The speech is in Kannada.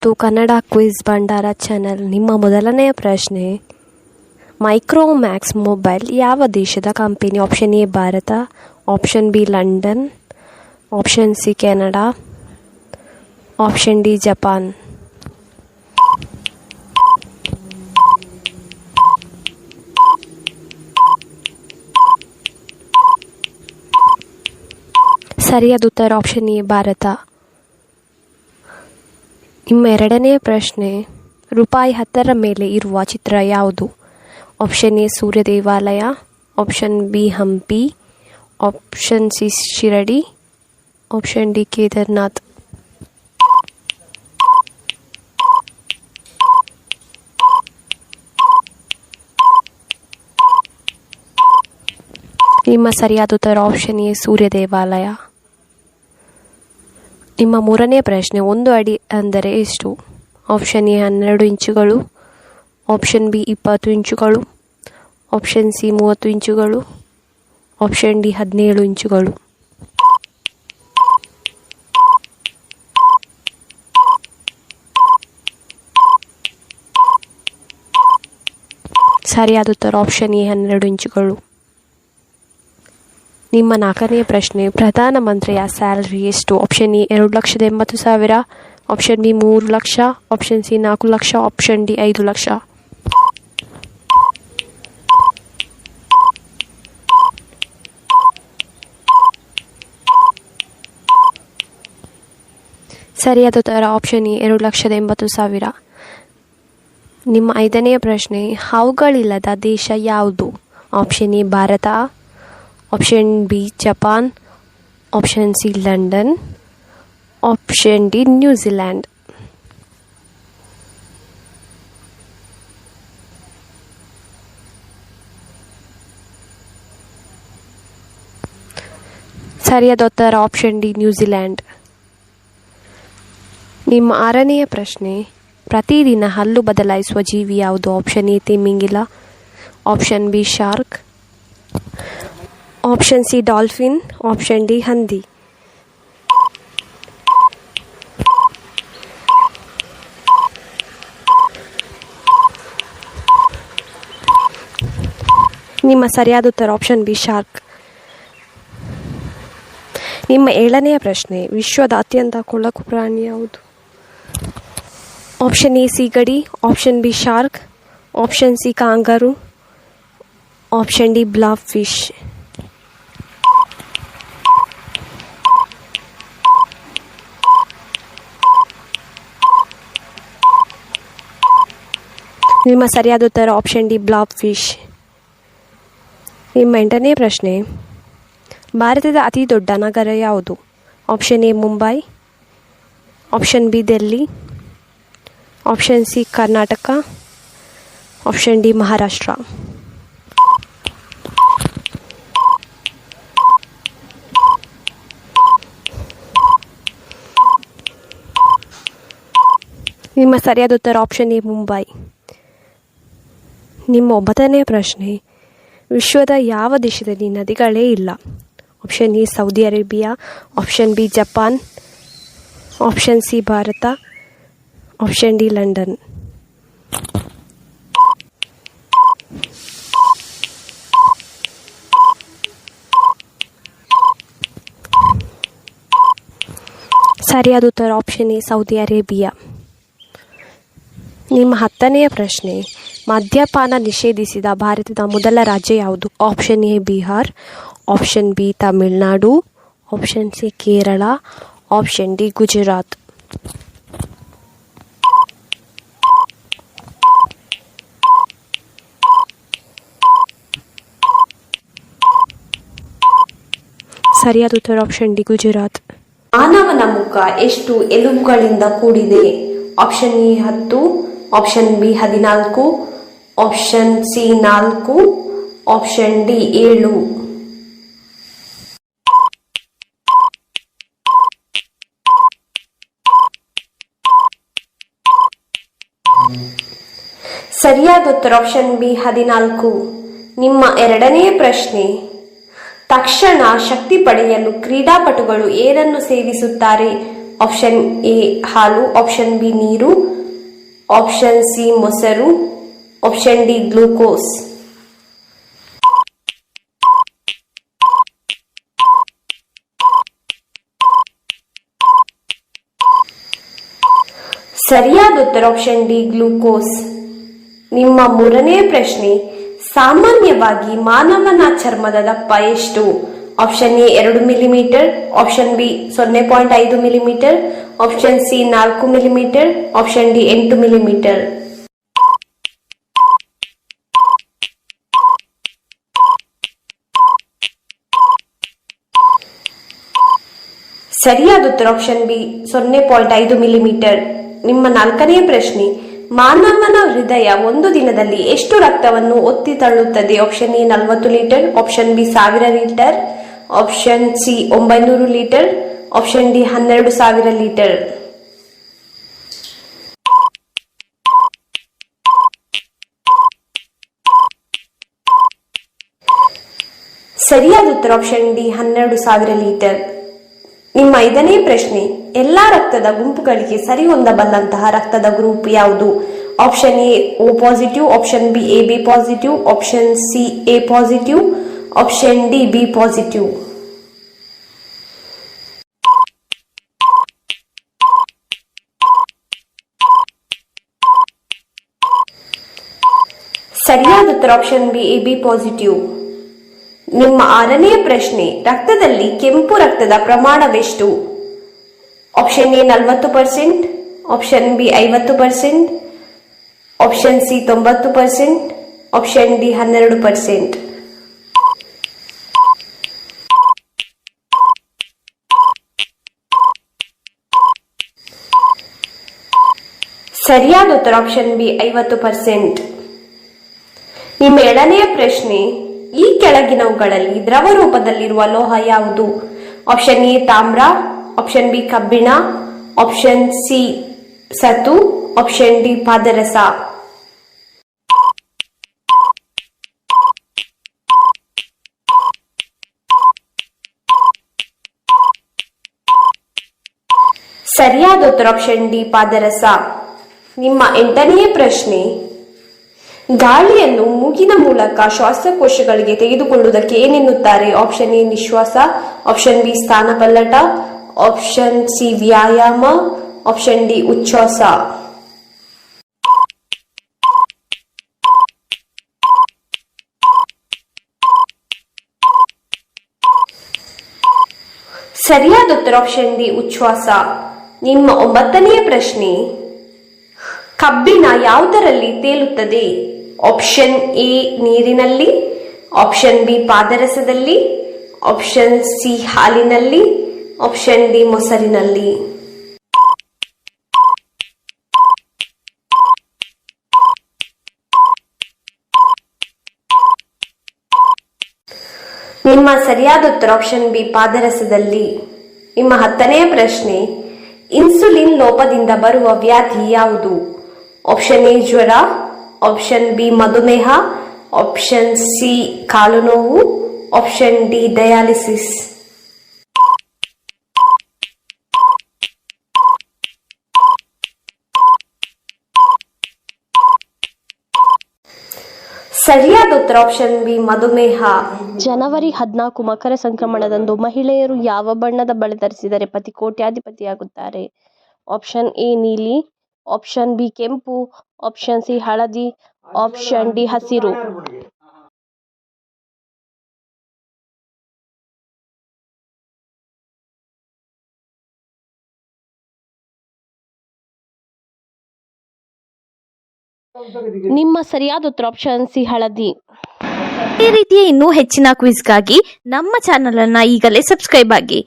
ಮತ್ತು ಕನ್ನಡ ಕ್ವಿಜ್ ಭಂಡಾರ ಚಾನೆಲ್. ನಿಮ್ಮ ಮೊದಲನೆಯ ಪ್ರಶ್ನೆ, ಮೈಕ್ರೋಮ್ಯಾಕ್ಸ್ ಮೊಬೈಲ್ ಯಾವ ದೇಶದ company? Option A Bharat, option B London, option C Canada, option D Japan. ಸರಿಯಾದ ಉತ್ತರ ಆಪ್ಷನ್ ಎ ಭಾರತ. ನಿಮ್ಮ ಎರಡನೆಯ ಪ್ರಶ್ನೆ, ರೂಪಾಯಿ 10 ಮೇಲೆ ಇರುವ ಚಿತ್ರ ಯಾವುದು? ಆಪ್ಷನ್ ಎ ಸೂರ್ಯ ದೇವಾಲಯ, option B Hampi, option C Shirdi, option D Kedarnath. ನಿಮ್ಮ ಸರಿಯಾದ ಉತ್ತರ ಆಪ್ಷನ್ ಎ ಸೂರ್ಯ ದೇವಾಲಯ. ನಿಮ್ಮ ಮೂರನೇ ಪ್ರಶ್ನೆ, 1 ಅಡಿ ಅಂದರೆ ಎಷ್ಟು? ಆಪ್ಷನ್ ಎ 12 ಇಂಚುಗಳು, ಆಪ್ಷನ್ ಬಿ 20 ಇಂಚುಗಳು, ಆಪ್ಷನ್ ಸಿ 30 ಇಂಚುಗಳು, ಆಪ್ಷನ್ ಡಿ 17 ಇಂಚುಗಳು. ಸರಿಯಾದ ಉತ್ತರ ಆಪ್ಷನ್ ಎ 12 ಇಂಚುಗಳು. ನಿಮ್ಮ ನಾಲ್ಕನೇ ಪ್ರಶ್ನೆ, ಪ್ರಧಾನಮಂತ್ರಿಯ ಸ್ಯಾಲರಿ ಎಷ್ಟು? Option A 2,80,000, option B 3 lakh, option C 4 lakh, option D 5 lakh. ಸರಿಯಾದ ಉತ್ತರ ಆಪ್ಷನ್ ಎ 2,80,000. ನಿಮ್ಮ ಐದನೆಯ ಪ್ರಶ್ನೆ, ಹಾವುಗಳಿಲ್ಲದ ದೇಶ ಯಾವುದು? Option A Bharat, option B Japan, option C London, option D New Zealand. ಸರಿಯಾದ ಉತ್ತರ ಆಪ್ಷನ್ ಡಿ ನ್ಯೂಜಿಲ್ಯಾಂಡ್. ನಿಮ್ಮ ಆರನೆಯ ಪ್ರಶ್ನೆ, ಪ್ರತಿದಿನ ಹಲ್ಲು ಬದಲಾಯಿಸುವ ಜೀವಿ ಯಾವುದು? ಆಪ್ಷನ್ ಎ ತಿಮಿಂಗಿಲ, option B shark, option C dolphin, option D ಹಂದಿ. ನಿಮ್ಮ ಸರಿಯಾದ ಉತ್ತರ ಆಪ್ಷನ್ ಬಿ ಶಾರ್ಕ್. ನಿಮ್ಮ ಏಳನೆಯ ಪ್ರಶ್ನೆ, ವಿಶ್ವದ ಅತ್ಯಂತ ಕೊಳಕು ಪ್ರಾಣಿ ಯಾವುದು? ಆಪ್ಷನ್ ಎ ಸೀಗಡಿ, option B shark, option C kangaroo, option D blobfish. ನಿಮ್ಮ ಸರಿಯಾದ ಉತ್ತರ ಆಪ್ಷನ್ ಡಿ ಬ್ಲಾಫ್ ಫಿಶ್. ನಿಮ್ಮ ಎಂಟನೇ ಪ್ರಶ್ನೆ, ಭಾರತದ ಅತಿ ದೊಡ್ಡ ನಗರ ಯಾವುದು? Option A Mumbai, option B Delhi, option C Karnataka, option D Maharashtra. ನಿಮ್ಮ ಸರಿಯಾದ ಉತ್ತರ ಆಪ್ಷನ್ ಎ ಮುಂಬೈ. ನಿಮ್ಮ 9ನೇ ಪ್ರಶ್ನೆ, ವಿಶ್ವದ ಯಾವ ದೇಶದಲ್ಲಿ ನದಿಗಳೇ ಇಲ್ಲ? Option A Saudi Arabia, option B Japan, option C Bharat, option D London. ಸರಿಯಾದ ಉತ್ತರ ಆಪ್ಷನ್ ಎ ಸೌದಿ ಅರೇಬಿಯಾ. ನಿಮ್ಮ 10ನೆಯ ಪ್ರಶ್ನೆ, ಮದ್ಯಪಾನ ನಿಷೇಧಿಸಿದ ಭಾರತದ ಮೊದಲ ರಾಜ್ಯ ಯಾವುದು? Option A Bihar, option B Tamil Nadu, option C Kerala, option D Gujarat. ಸರಿಯಾದ ಉತ್ತರ ಆಪ್ಷನ್ ಡಿ ಗುಜರಾತ್. ಮಾನವನ ಮುಖ ಎಷ್ಟು ಎಲುಬುಗಳಿಂದ ಕೂಡಿದೆ? Option A 10, option B 14, option C 4, option D 7. ಸರಿಯಾದ ಉತ್ತರ ಆಪ್ಷನ್ ಬಿ 14. ನಿಮ್ಮ ಎರಡನೆಯ ಪ್ರಶ್ನೆ, ತಕ್ಷಣ ಶಕ್ತಿ ಪಡೆಯಲು ಕ್ರೀಡಾಪಟುಗಳು ಏನನ್ನು ಸೇವಿಸುತ್ತಾರೆ? ಆಪ್ಷನ್ ಎ ಹಾಲು, ಆಪ್ಷನ್ ಬಿ ನೀರು, ಆಪ್ಷನ್ ಸಿ ಮೊಸರು, ಆಪ್ಷನ್ ಡಿ ಗ್ಲೂಕೋಸ್. ಸರಿಯಾದ ಉತ್ತರ ಆಪ್ಷನ್ ಡಿ ಗ್ಲೂಕೋಸ್. ನಿಮ್ಮ ಮೂರನೇ ಪ್ರಶ್ನೆ, ಸಾಮಾನ್ಯವಾಗಿ ಮಾನವನ ಚರ್ಮದ ದಪ್ಪ ಎಷ್ಟು? Option A 2 millimetre, option B 0.5 millimetre, option C 4 millimetre, option D 8 millimetre. ಸರಿಯಾದ ಉತ್ತರ ಆಪ್ಷನ್ ಬಿ 0.5 ಮಿಲಿಮೀಟರ್. ನಿಮ್ಮ ನಾಲ್ಕನೇ ಪ್ರಶ್ನೆ, ಮಾನವನ ಹೃದಯ ಒಂದು ದಿನದಲ್ಲಿ ಎಷ್ಟು ರಕ್ತವನ್ನು ಒತ್ತಿ ತಳ್ಳುತ್ತದೆ? Option A 40 litre, option B 1000 litre, option C 900 litre, option D 12,000 litre. ಸರಿಯಾದ ಉತ್ತರ ಆಪ್ಷನ್ ಡಿ 12,000 ಲೀಟರ್. ನಿಮ್ಮ ಐದನೇ ಪ್ರಶ್ನೆ, ಎಲ್ಲಾ ರಕ್ತದ ಗುಂಪುಗಳಿಗೆ ಸರಿ ಹೊಂದಬಲ್ಲಂತಹ ರಕ್ತದ ಗ್ರೂಪ್ ಯಾವುದು? Option A O positive, option B A B positive, option C A positive, option D B positive. ಸರಿಯಾದ ಉತ್ತರ option B A B positive. ನಿಮ್ಮ ಆರನೇ ಪ್ರಶ್ನೆ, ರಕ್ತದಲ್ಲಿ ಕೆಂಪು ರಕ್ತದ ಪ್ರಮಾಣವೆಷ್ಟು? Option A 40%, option B 50%, option C 90%, option D 12%. ಸರಿಯಾದ ಉತ್ತರ ಆಪ್ಷನ್ ಬಿ 50%. ನಿಮ್ಮ ಏಳನೆಯ ಪ್ರಶ್ನೆ, ಈ ಕೆಳಗಿನವುಗಳಲ್ಲಿ ದ್ರವ ರೂಪದಲ್ಲಿರುವ ಲೋಹ ಯಾವುದು? ಆಪ್ಷನ್ ಎ ತಾಮ್ರ, ಆಪ್ಷನ್ ಬಿ ಕಬ್ಬಿಣ, ಆಪ್ಷನ್ ಸಿ ಸತು, ಆಪ್ಷನ್ ಡಿ ಪಾದರಸ. ಸರಿಯಾದ ಉತ್ತರ ಆಪ್ಷನ್ ಡಿ ಪಾದರಸ. ನಿಮ್ಮ ಎಂಟನೆಯ ಪ್ರಶ್ನೆ, ಗಾಳಿಯನ್ನು ಮೂಗಿನ ಮೂಲಕ ಶ್ವಾಸಕೋಶಗಳಿಗೆ ತೆಗೆದುಕೊಳ್ಳುವುದಕ್ಕೆ ಏನೆನ್ನುತ್ತಾರೆ? ಆಪ್ಷನ್ ಎ ನಿಶ್ವಾಸ, ಆಪ್ಷನ್ ಬಿ ಸ್ಥಾನಪಲ್ಲಟ, ಆಪ್ಷನ್ ಸಿ ವ್ಯಾಯಾಮ, ಆಪ್ಷನ್ ಡಿ ಉಚ್ಛ್ವಾಸ. ಸರಿಯಾದ ಉತ್ತರ ಆಪ್ಷನ್ ಡಿ ಉಚ್ಛ್ವಾಸ. ನಿಮ್ಮ ಒಂಬತ್ತನೆಯ ಪ್ರಶ್ನೆ, ಕಬ್ಬಿಣ ಯಾವುದರಲ್ಲಿ ತೇಲುತ್ತದೆ? ಆಪ್ಷನ್ ಎ ನೀರಿನಲ್ಲಿ, ಆಪ್ಷನ್ ಬಿ ಪಾದರಸದಲ್ಲಿ, ಆಪ್ಷನ್ ಸಿ ಹಾಲಿನಲ್ಲಿ, ಆಪ್ಷನ್ ಡಿ ಮೊಸರಿನಲ್ಲಿ. ನಿಮ್ಮ ಸರಿಯಾದ ಉತ್ತರ ಆಪ್ಷನ್ ಬಿ ಪಾದರಸದಲ್ಲಿ. ನಿಮ್ಮ ಹತ್ತನೆಯ ಪ್ರಶ್ನೆ, ಇನ್ಸುಲಿನ್ ಲೋಪದಿಂದ ಬರುವ ವ್ಯಾಧಿ ಯಾವುದು? ಆಪ್ಷನ್ ಎ ಜ್ವರ, ಆಪ್ಷನ್ ಬಿ ಮಧುಮೇಹ, ಆಪ್ಷನ್ ಸಿ ಕಾಲು ನೋವು, ಆಪ್ಷನ್ ಡಿ ಡಯಾಲಿಸಿಸ್. ಸರಿಯಾದ ಉತ್ತರ ಆಪ್ಷನ್ ಬಿ ಮಧುಮೇಹ. ಜನವರಿ 14 ಮಕರ ಸಂಕ್ರಮಣದಂದು ಮಹಿಳೆಯರು ಯಾವ ಬಣ್ಣದ ಬಳೆ ಧರಿಸಿದರೆ ಪತಿ ಕೋಟ್ಯಾಧಿಪತಿಯಾಗುತ್ತಾರೆ? ಆಪ್ಷನ್ ಎ ನೀಲಿ, ಆಪ್ಷನ್ ಬಿ ಕೆಂಪು, ಆಪ್ಷನ್ ಸಿ ಹಳದಿ, ಆಪ್ಷನ್ ಡಿ ಹಸಿರು. ನಿಮ್ಮ ಸರಿಯಾದ ಉತ್ತರ ಆಪ್ಷನ್ ಸಿ ಹಳದಿ. ಈ ರೀತಿಯ ಇನ್ನೂ ಹೆಚ್ಚಿನ ಕ್ವಿಜ್ಗಾಗಿ ನಮ್ಮ ಚಾನೆಲ್ ಅನ್ನು ಈಗಲೇ ಸಬ್ಸ್ಕ್ರೈಬ್ ಆಗಿ.